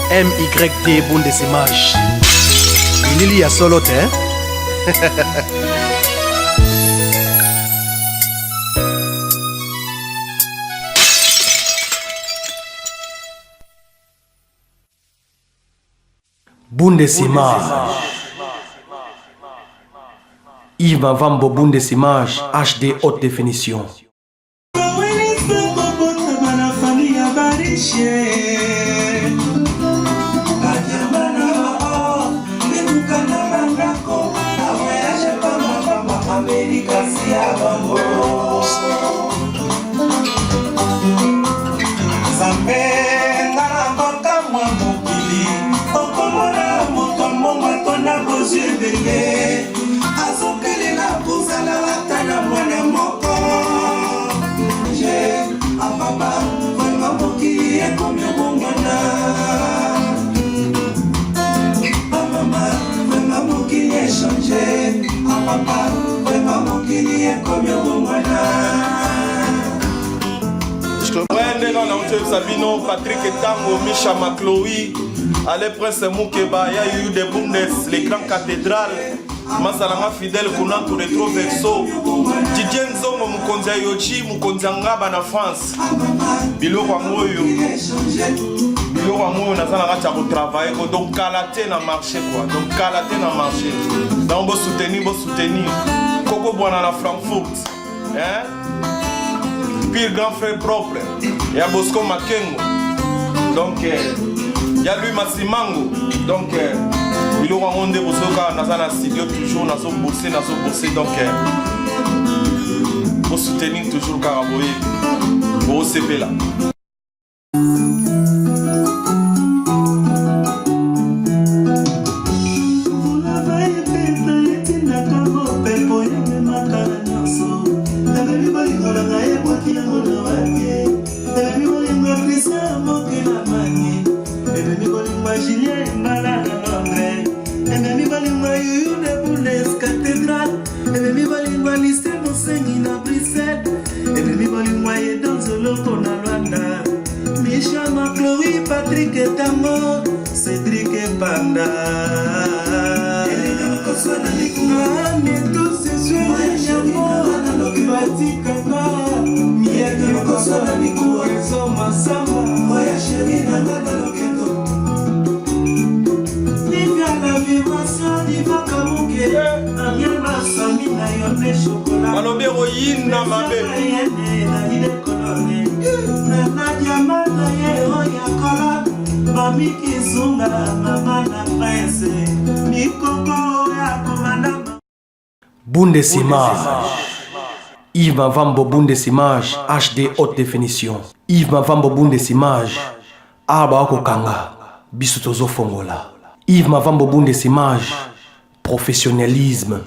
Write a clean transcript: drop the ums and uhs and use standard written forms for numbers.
MYD Bundesimage. Ilili ya solo te Bundesimage. Yves Mavambo Bundesimage HD haute définition. Sabino, Patrick Etango, Misha Makloui, Ale Prince Moukeba, Yayu de Bundes, les grands cathédrales, Masalanga fidèle Kounan tout rétro verso, Didier Nzongo Mukonza Yochi, Mukonza Ngaba na France, Bilo Wamoyo, Bilo Wamoyo, Nazana Racha pour travailler, donc calaté na marché quoi, donc calaté na marché, donc bon soutenir, Coco Boana na Francfort, hein? Pire grand frère propre, il y a Bosco Makengo, donc il y a lui Massimango, donc il aura monde Bosco Nazana studio toujours dans son boursier, donc pour soutenir toujours Caraboye, pour OCP là. Misha Makloui, Patrick Etango, Cédric Panda. Bundesimage. Yves Mavambo Bundesimage HD haute définition. Yves Mavambo Bundesimage Aba Okokanga Bisu tozo fongola. Yves Mavambo Bundesimage professionnalisme.